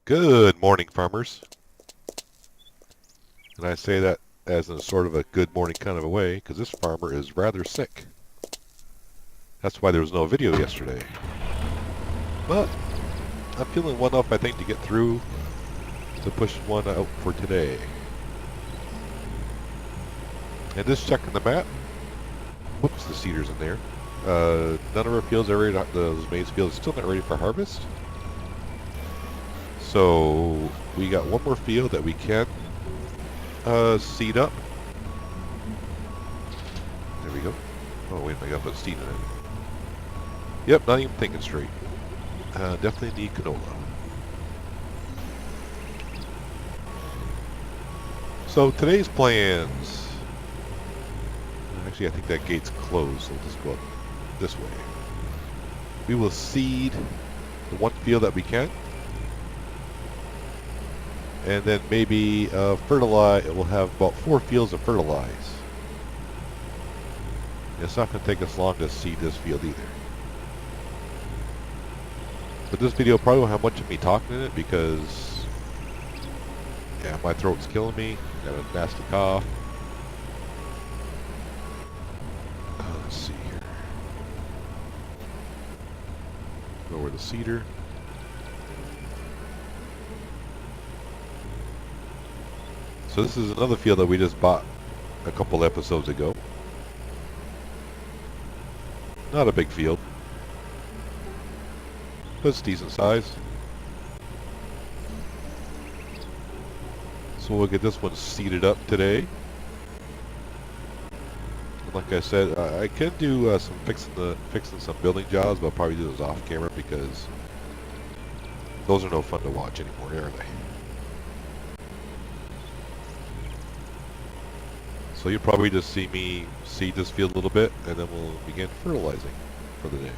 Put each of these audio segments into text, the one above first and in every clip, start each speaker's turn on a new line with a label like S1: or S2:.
S1: Good morning, farmers. And I say that as in sort of a good morning kind of a way, because this farmer is rather sick. That's why there was no video yesterday. But I'm feeling well enough, I think, to get through to push one out for today. And just checking the map. Whoops, the cedars in there. None of our fields are ready. Those maize fields are still not ready for harvest. So we got one more field that we can seed up. There we go. Oh wait, I gotta put seed in it. Yep, not even thinking straight. Definitely need canola. So today's plans. Actually, I think that gate's closed, so we'll just go up this way. We will seed the one field that we can. And then maybe fertilize. We'll have about 4 fields of fertilize. It's not going to take us long to seed this field either. But this video probably won't have much of me talking in it because, yeah, my throat's killing me. Got a nasty cough. Let's see here. Go over the cedar. So this is another field that we just bought a couple episodes ago. Not a big field, but it's decent size. So we'll get this one seeded up today. And like I said, I can do some fixing some building jobs, but I'll probably do those off camera because those are no fun to watch anymore, are they? So you'll probably just see me seed this field a little bit, and then we'll begin fertilizing for the day.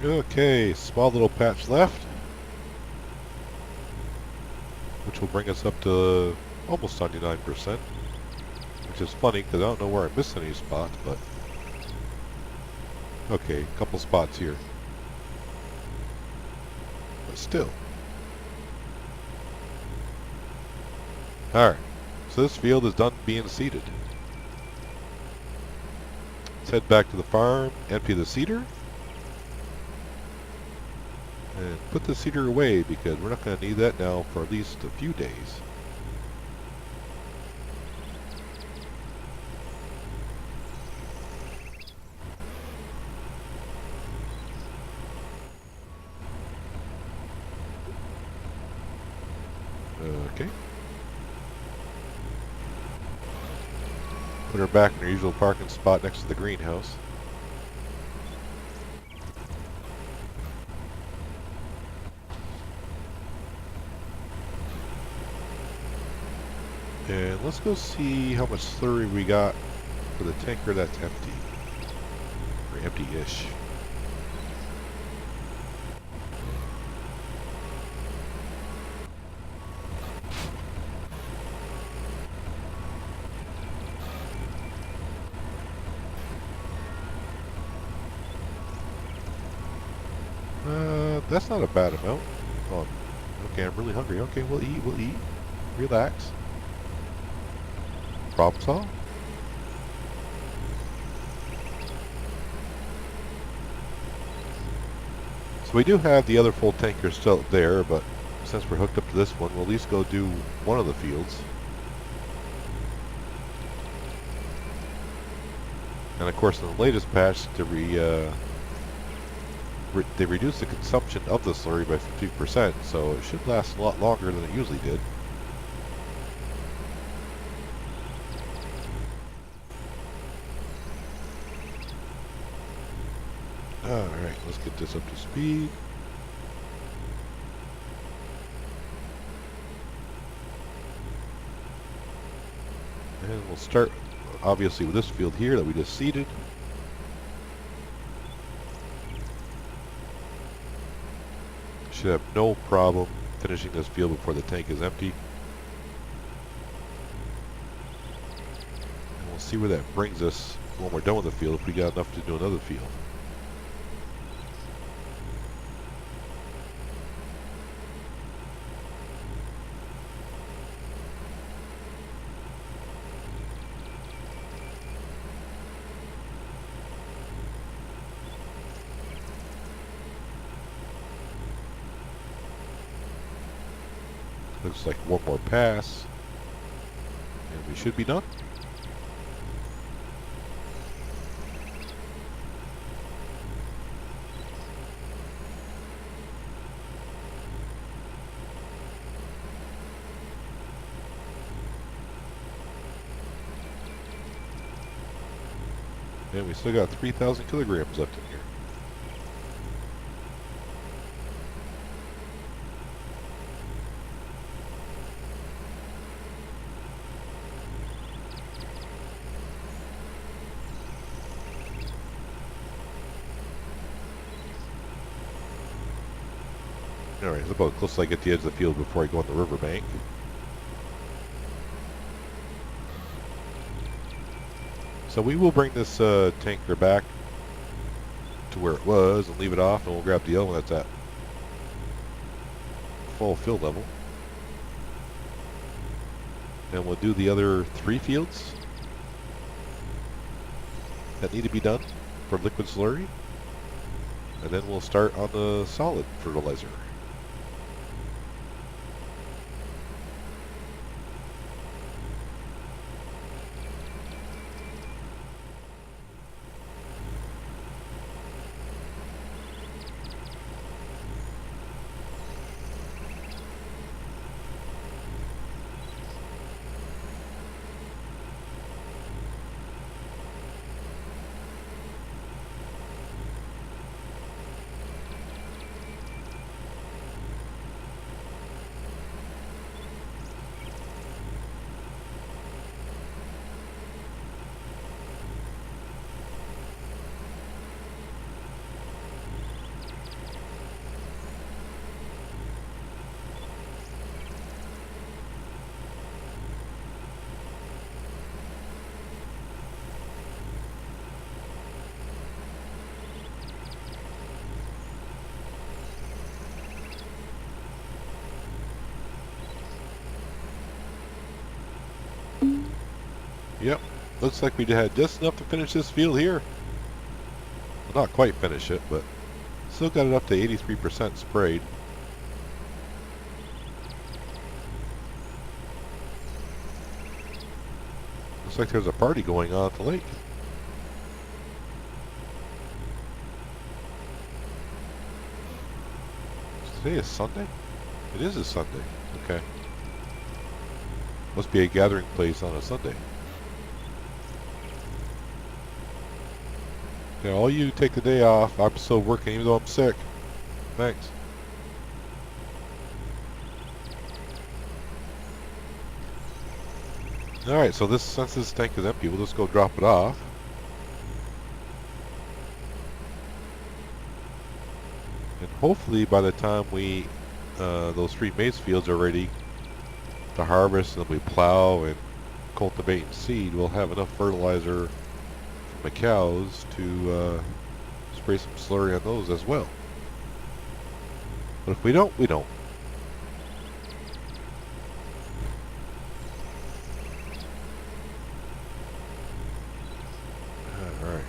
S1: Okay, small little patch left, which will bring us up to almost 99%, which is funny because I don't know where I missed any spots, but okay, a couple spots here, but still. Alright, so this field is done being seeded. Let's head back to the farm, empty the cedar, and put the cedar away because we're not going to need that now for at least a few days. Okay. Put her back in her usual parking spot next to the greenhouse. And let's go see how much slurry we got for the tanker that's empty. Or empty-ish. That's not a bad amount. Oh, okay, I'm really hungry. Okay, we'll eat, we'll eat. Relax. Problem solved. So we do have the other full tanker still there, but since we're hooked up to this one, we'll at least go do one of the fields. And of course, in the latest patch, they reduced the consumption of the slurry by 50%, so it should last a lot longer than it usually did. Alright, let's get this up to speed. And we'll start, obviously, with this field here that we just seeded. Should have no problem finishing this field before the tank is empty. And we'll see where that brings us when we're done with the field, if we got enough to do another field. Looks like one more pass, and we should be done. And we still got 3,000 kilograms left in here. Alright, it's about close till I get to the edge of the field before I go on the riverbank. So we will bring this tanker back to where it was and leave it off, and we'll grab the other one that's at full fill level. And we'll do the other 3 fields that need to be done for liquid slurry. And then we'll start on the solid fertilizer. Yep, looks like we had just enough to finish this field here. Well, not quite finish it, but still got it up to 83% sprayed. Looks like there's a party going on at the lake. Today is Sunday? It is a Sunday. Okay. Must be a gathering place on a Sunday. Okay, all you take the day off. I'm still working even though I'm sick. Thanks. Alright, so since this tank is empty, we'll just go drop it off. And hopefully by the time those 3 maize fields are ready to harvest and then we plow and cultivate and seed, we'll have enough fertilizer from the cows to spray some slurry on those as well. But if we don't, we don't. Alright.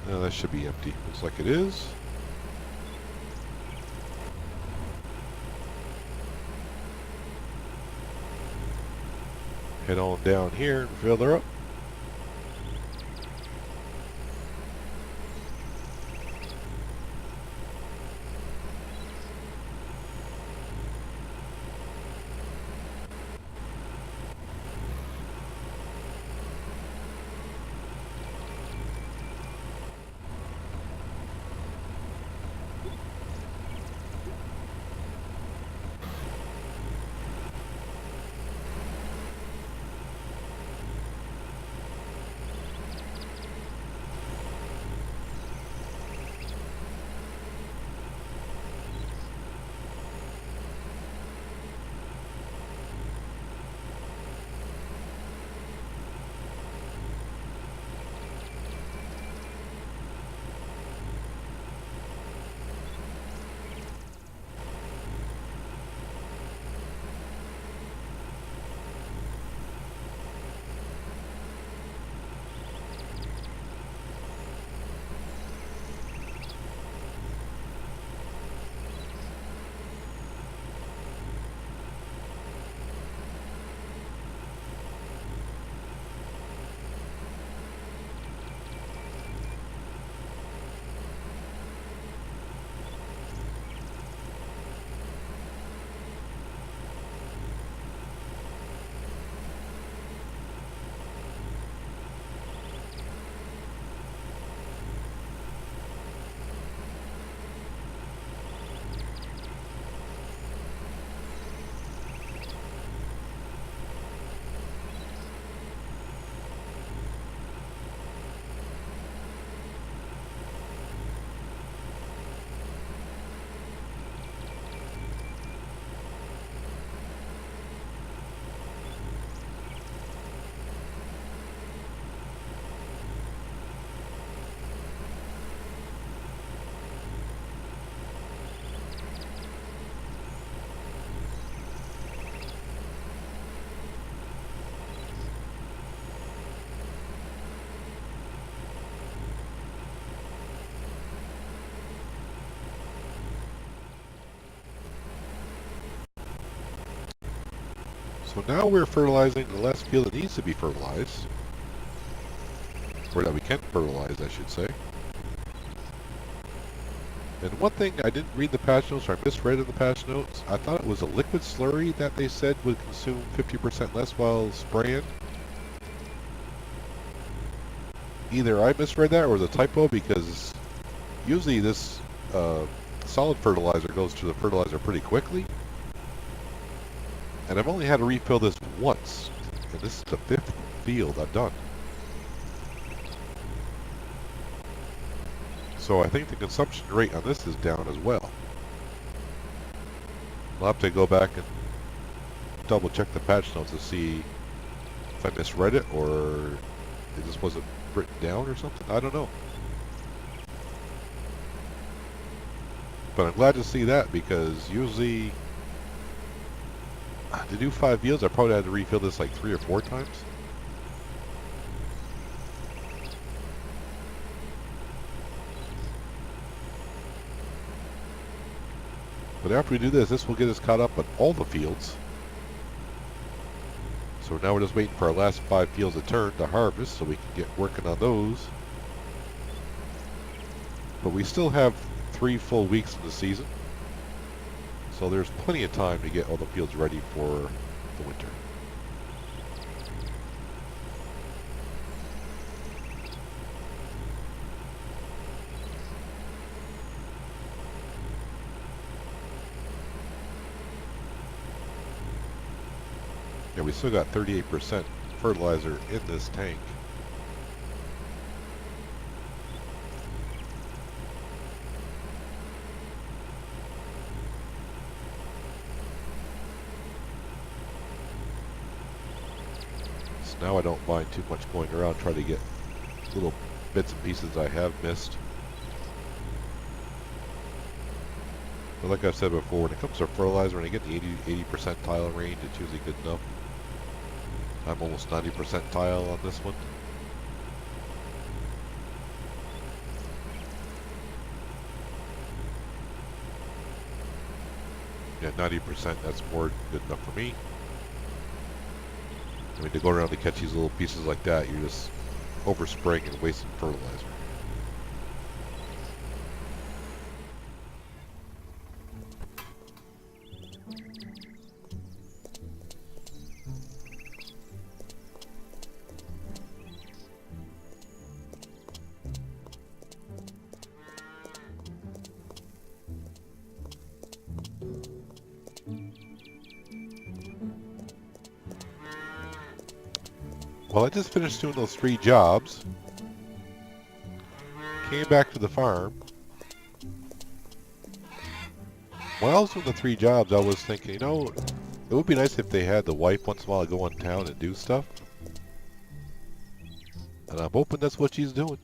S1: Now that should be empty. Looks like it is. Head on down here and fill her up. So now we're fertilizing the last field that needs to be fertilized. Or that we can fertilize, I should say. And one thing I didn't read the patch notes, or I misread in the patch notes, I thought it was a liquid slurry that they said would consume 50% less while spraying. Either I misread that or it was a typo, because usually this solid fertilizer goes to the fertilizer pretty quickly. And I've only had to refill this once, and this is the 5th field I've done. So I think the consumption rate on this is down as well. I'll have to go back and double check the patch notes to see if I misread it or it just wasn't written down or something. I don't know. But I'm glad to see that, because usually to do 5 fields I probably had to refill this like 3 or 4 times. But after we do this, this will get us caught up on all the fields. So now we're just waiting for our last 5 fields to turn to harvest so we can get working on those. But we still have 3 full weeks in the season. So there's plenty of time to get all the fields ready for the winter. Yeah, we still got 38% fertilizer in this tank. So now I don't mind too much going around trying to get little bits and pieces I have missed. But like I've said before, when it comes to fertilizer, when I get the 80 percentile range, it's usually good enough. I'm almost 90 percentile on this one. Yeah, 90%, that's more good enough for me. I mean, to go around to catch these little pieces like that, you're just overspraying and wasting fertilizer. Well, I just finished doing those 3 jobs. Came back to the farm. While I was doing the 3 jobs, I was thinking, you know, it would be nice if they had the wife once in a while go in town and do stuff. And I'm hoping that's what she's doing.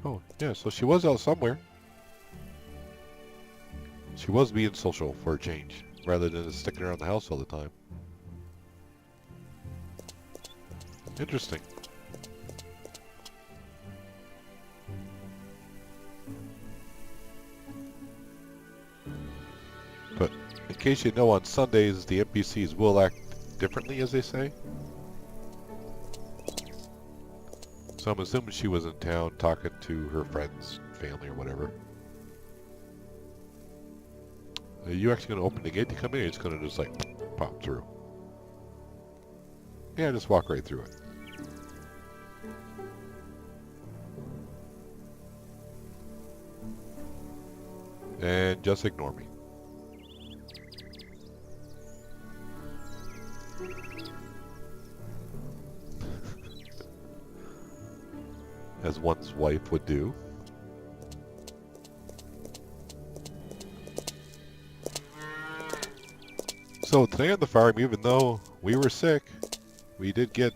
S1: Oh, yeah, so she was out somewhere. She was being social for a change, rather than just sticking around the house all the time. Interesting. But in case you know, on Sundays the NPCs will act differently, as they say. So I'm assuming she was in town talking to her friends, family, or whatever. Are you actually going to open the gate to come in, or are you just going to just like pop through? Yeah, just walk right through it. And just ignore me. As one's wife would do. So today on the farm, even though we were sick, we did get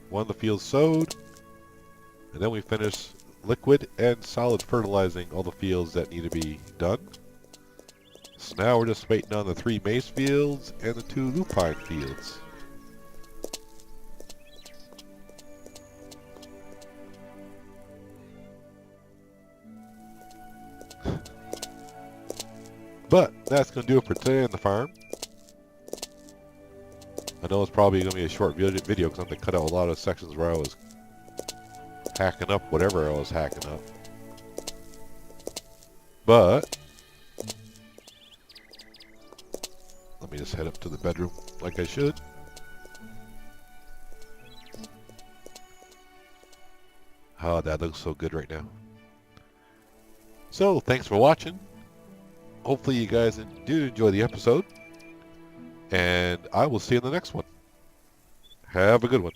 S1: one of the fields sowed, and then we finished liquid and solid fertilizing all the fields that need to be done. So now we're just waiting on the 3 maize fields and the 2 lupine fields. But that's going to do it for today on the farm. I know it's probably going to be a short video because I'm going to cut out a lot of sections where I was hacking up whatever I was hacking up. But let me just head up to the bedroom like I should. Oh, that looks so good right now. So, thanks for watching. Hopefully you guys did enjoy the episode. And I will see you in the next one. Have a good one.